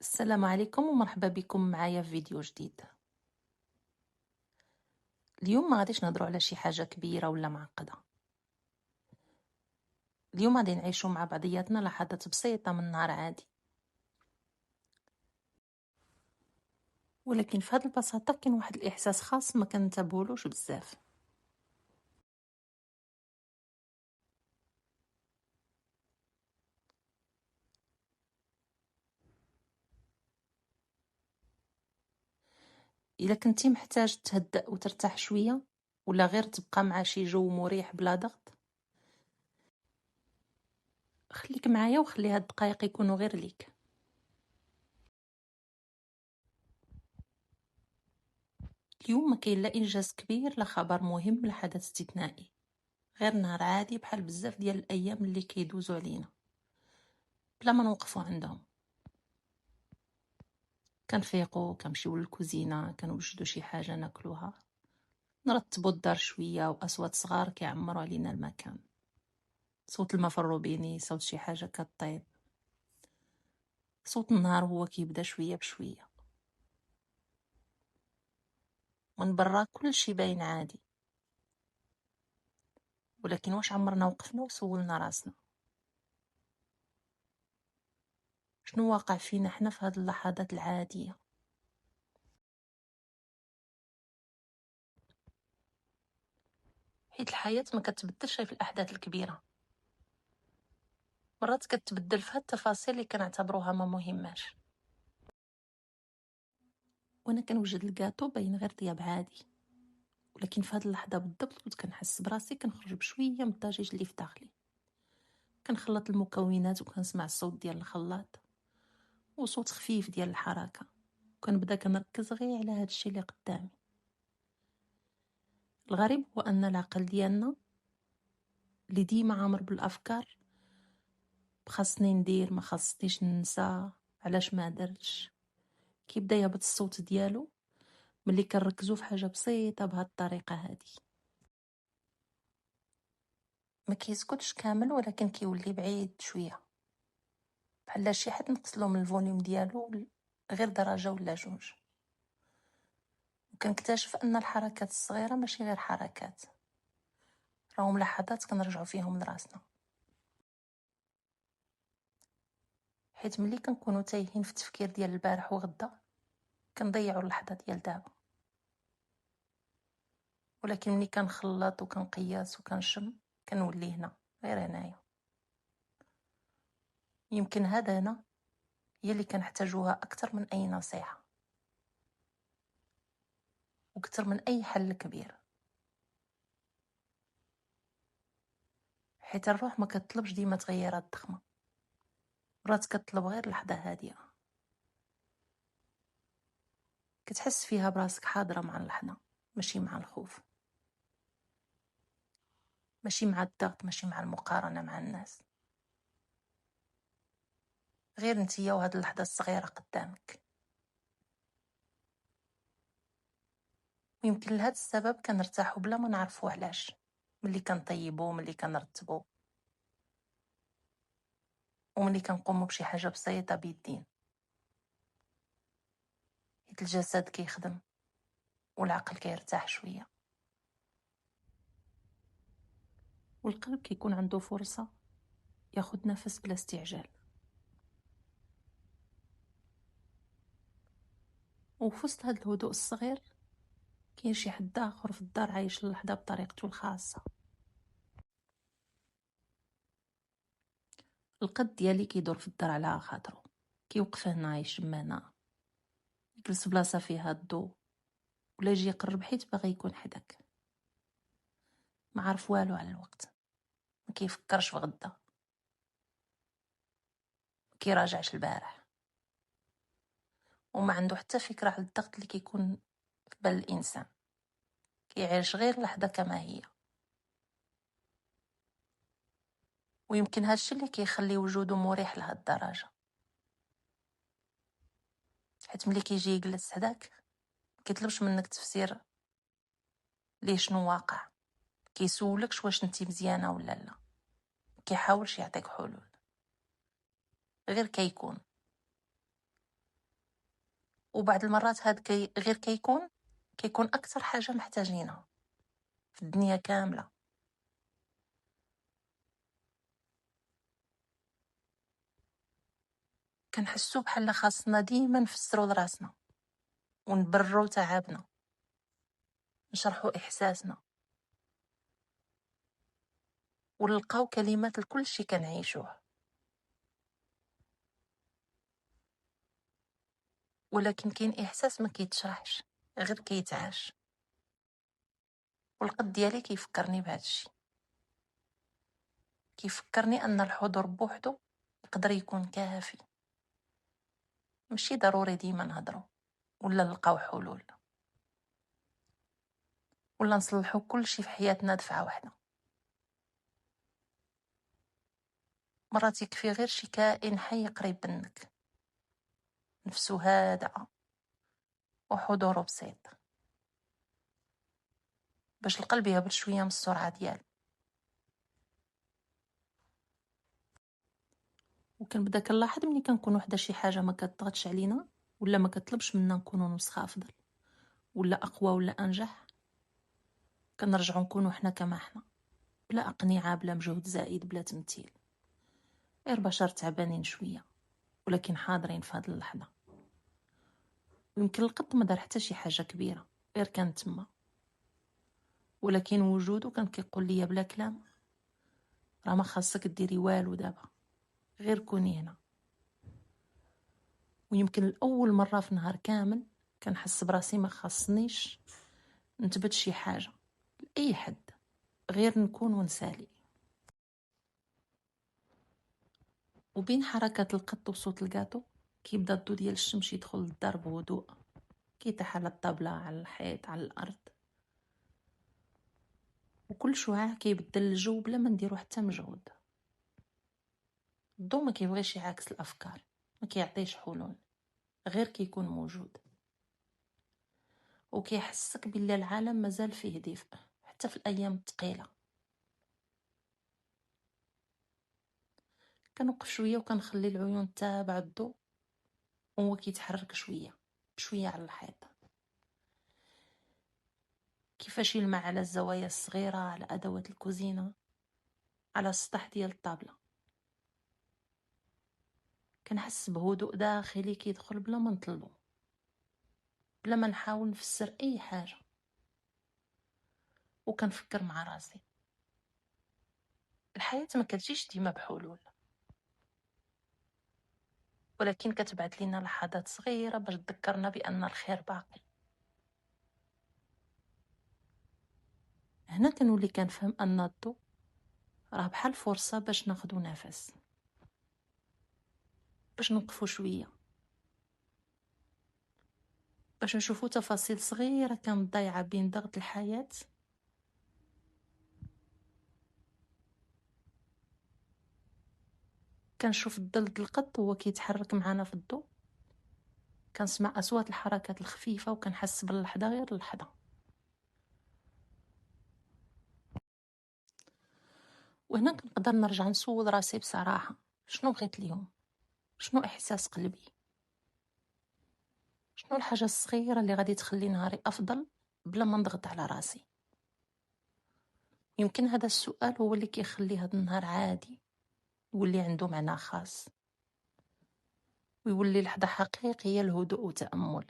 السلام عليكم ومرحبا بكم معايا في فيديو جديد. اليوم ما غاديش نهضروا على شي حاجة كبيرة ولا معقدة. اليوم غادي نعيشوا مع بعضياتنا لحظات بسيطة من نهار عادي، ولكن في هذه البساطة كاين واحد الإحساس خاص ما كنتبهولوش بزاف. إلا كنتي محتاج تهدأ وترتاح شوية ولا غير تبقى مع شي جو مريح بلا ضغط، خليك معايا وخلي هاد الدقايق يكونوا غير ليك. اليوم ما كاين لا إنجاز كبير لا خبر مهم لا حدث استثنائي، غير نهار عادي بحال بزاف ديال الأيام اللي كيدوزو علينا بلا ما نوقفوا عندهم. كنفيقوا كنمشيو للكوزينة كنوجدوا شي حاجة ناكلوها، نرتبوا الدار شوية وأصوات صغار كيعمروا علينا المكان، صوت الماء في الروبيني، صوت شي حاجة كطيب، صوت النهار هو كيبدا شوية بشوية. من برا كل شي باين عادي، ولكن واش عمرنا وقفنا وسولنا راسنا شنو واقع فينا حنا في هاد اللحظات العادية؟ حيت الحياة ما كتبدلش غير في الأحداث الكبيرة، مرات كتبدل في هاد التفاصيل اللي كنعتبروها ما مهماش. وانا كنوجد الكاطو باين غير طياب عادي، ولكن في هاد اللحظة بالضبط كنت كنحس براسي كنخرج بشوية من الضجيج اللي في داخلي، كنخلط المكونات وكنسمع الصوت ديال الخلاط وصوت خفيف ديال الحركة، وكنبدا كنركز غير على هاد الشي اللي قدامي. الغريب هو ان العقل ديالنا اللي ديما عامر بالافكار خاصني ندير ما خاصنيش ننسى علاش ما درتش، كيبدا يهبط الصوت ديالو ملي كنركزو في حاجة بسيطة بهاد الطريقة هادي. ما كيسكتش كامل ولكن كيولي بعيد شوية، بحال شي حد نقصلو من الفوليوم ديالو غير درجة ولا جوج. وكنكتشف ان الحركات الصغيرة ماشي غير حركات، راهم لحظات كنرجعو فيهم لراسنا، حيت ملي كنكونو تايهين في التفكير ديال البارح وغدا كنضيعو اللحظة ديال دابا. ولكن ملي كنخلط وكنقياس وكنشم كنولي هنا غير هنايا. يمكن هذا هنا هي اللي كنحتاجوها اكثر من اي نصيحة واكثر من اي حل كبير، حيت الروح ما كتطلبش ديما تغييرات ضخمة، مرات كتطلب غير لحظة هادية كتحس فيها براسك حاضرة مع اللحظة، ماشي مع الخوف، ماشي مع الضغط، ماشي مع المقارنة مع الناس، غير نتيا وهاد اللحظة الصغيرة قدامك. ويمكن لهاد السبب كنرتاحو بلا ما نعرفو علاش، ملي كنطيبو ملي كنرتبو وملي كنقومو بشي حاجة بسيطة بيدين، حيت الجسد كيخدم والعقل كيرتاح شوية، والقلب كيكون عنده فرصة ياخد نفس بلا استعجال. وفي وسط هاد الهدوء الصغير كاين شي حد اخر في الدار عايش اللحظة بطريقته الخاصة. القد ديالي كيدور في الدار على خاطرو، كيوقف هنا يشم هنا، يجلس بلاصة فيها الضو ولا يجي يقرب حيت باغي يكون حداك. ما عارف والو على الوقت، ما كيفكرش في غدا، ما كيراجعش البارح، وما عنده حتى فكرة على الضغط اللي كيكون في بال الانسان، كيعيش غير لحظة كما هي. ويمكن هادشي اللي كيخلي وجوده مريح لهاد الدرجة، حيت ملي كيجي يجلس حداك كيطلبش منك تفسير ليه شنو واقع، كيسولكش واش انتي مزيانة ولا لا، كيحاولش يعطيك حلول، غير كيكون. وبعض المرات هاد غير كيكون اكثر حاجه محتاجينها في الدنيا كامله. كنحسو بحال خاصنا ديما نفسرو لراسنا ونبررو تعبنا، نشرحو احساسنا، ونلقاو كلمات لكل شي كنعيشوه. ولكن كاين احساس ما كيتشرحش، غير كيتعاش. والقد ديالي كيفكرني بهذا الشيء، كيفكرني ان الحضور بوحدو يقدر يكون كافي. ماشي ضروري ديما نهضرو ولا نلقاو حلول ولا نصلحو كل شي في حياتنا دفعه واحده. مرات يكفي غير شي كائن حي قريب منك، نفسه هادئه وحضوره بسيط، باش القلب يهبط شويه من السرعه ديالو. وكنبدا كنلاحظ ملي كنكون وحده شي حاجه ما كتضغطش علينا ولا ما كطلبش منا نكونوا نسخه افضل ولا اقوى ولا انجح، كنرجعوا نكونوا حنا كما حنا، بلا اقنعه بلا مجهود زائد بلا تمثيل، غير بشر تعبانين شويه ولكن حاضرين في هذه اللحظه. يمكن القط ما دار حتى شي حاجه كبيره، غير كان تما، ولكن وجوده كان كيقول لي بلا كلام راه ما خاصك ديري والو دابا، غير كوني هنا. ويمكن الاول مره في نهار كامل كنحس براسي ما خاصنيش نثبت شي حاجه لاي حد، غير نكون ونسالي. وبين حركات القط وصوت الكاطو كيبدا الضو ديال الشمس يدخل للدار بهدوء، كيطيح على الطابله على الحيط على الارض، وكل شعاع كيبدل الجو بلا ما نديرو حتى مجهود. الضو ما كيبغيش يعاكس الافكار، ما كيعطيش حلول، غير كيكون موجود وكيحسك بلي العالم مازال فيه دفء حتى في الايام الثقيله. كنوقف شويه وكنخلي العيون تابع الضو وهو كيتحرك شويه بشويه على الحيط، كيفاش يلمع على الزوايا الصغيره، على ادوات الكوزينه، على السطح ديال الطابله. كنحس بهدوء داخلي كيدخل بلا ما نطلبو، بلا ما نحاول نفسر اي حاجه. وكنفكر مع راسي الحياه ما كتجيش ديما بحلول، ولكن كتبعت لنا لحظات صغيره باش تذكرنا بان الخير باقي. هنا كنولي كنفهم ان الضوء راه بحال فرصه باش ناخدو نفس، باش نوقفو شويه، باش نشوفو تفاصيل صغيره كانت ضايعه بين ضغط الحياه. كنشوف الظل ديال القط وهو كيتحرك معنا في الضوء، كنسمع اصوات الحركات الخفيفه وكنحس باللحظه غير اللحظه. وهنا كنقدر نرجع نسول راسي بصراحه، شنو بغيت اليوم؟ شنو احساس قلبي؟ شنو الحاجه الصغيره اللي غادي تخلي نهاري افضل بلا ما نضغط على راسي؟ يمكن هذا السؤال هو اللي كيخلي هذا النهار عادي، يولي عنده معنى خاص، ويولي لحظه حقيقيه الهدوء وتامل.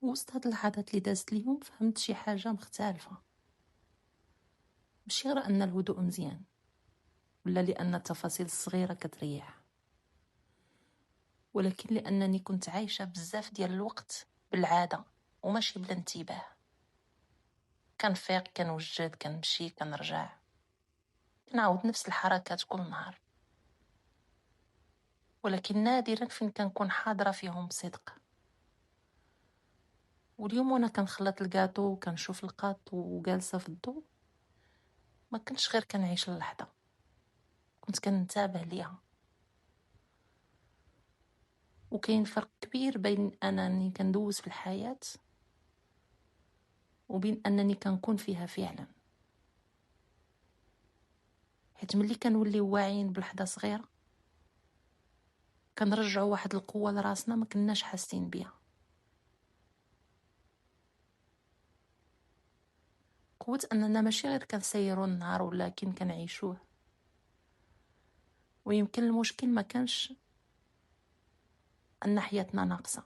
وسط هاد اللحظات اللي دازت اليوم فهمت شي حاجه مختلفه، ماشي غير ان الهدوء مزيان ولا لان التفاصيل الصغيره كتريح، ولكن لانني كنت عايشه بزاف ديال الوقت بالعاده وماشي بلا انتباه. كنفيق كنوجد كنمشي كنرجع، كنعاود نفس الحركات كل نهار، ولكن نادرا فين كنكون حاضره فيهم بصدق. واليوم وانا كنخلط الكاطو وكنشوف القط وجالسه في الضوء، ما كنتش غير كنعيش اللحظه، كنت كنتابع ليها. وكاين فرق كبير بين انني كندوز في الحياه وبين انني كنكون فيها فعلا. حيت ملي كنولي واعيين بلحظه صغيره كنرجعوا واحد القوة لراسنا ما كناش حاسين بها، قوة أننا ماشي غير كنسيروا النهار ولكن كنعيشوه. ويمكن المشكل ما كانش أن حياتنا ناقصة،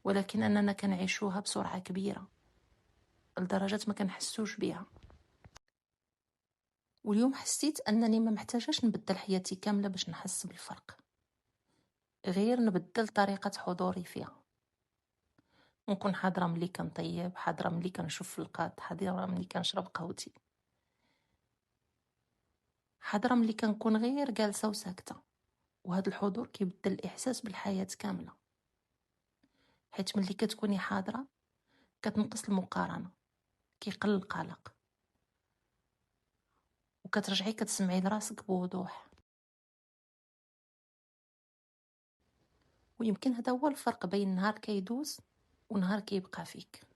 ولكن أننا كنعيشوها بسرعة كبيرة لدرجة ما كنحسوش بها. واليوم حسيت أنني ما محتاجاش نبدل حياتي كاملة باش نحس بالفرق، غير نبدل طريقة حضوري فيها. نكون حاضرة ملي كنطيب، حاضرة ملي كنشوف في القط، حاضرة ملي كنشرب قهوتي، حاضرة ملي كنكون غير جالسة وساكتة. وهذا الحضور كيبدل الإحساس بالحياة كاملة، حيت ملي كتكوني حاضرة كتنقص المقارنة، كيقل القلق، وكترجعي كتسمعي لراسك بوضوح. ويمكن هذا هو الفرق بين نهار كيدوز ونهار كيبقى فيك.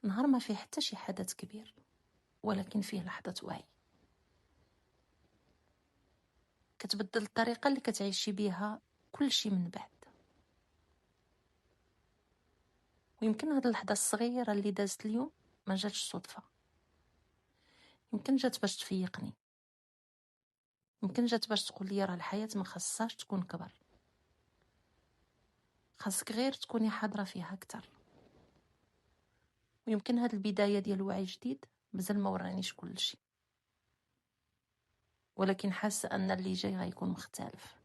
نهار ما فيه حتى شي حدث كبير، ولكن فيه لحظة وعي كتبدل الطريقة اللي كتعيشي بيها كل شي من بعد. ويمكن هاد اللحظة الصغيرة اللي دازت اليوم ما جاتش صدفة، يمكن جات باش تفيقني، يمكن جات باش تقول لي راه الحياة ما خاصهاش تكون كبر، خاصك غير تكوني حاضرة فيها أكتر. ويمكن هاد البداية ديال وعي جديد مازال ما ورانيش كل شي، ولكن حاسة أن اللي جاي غيكون مختلف.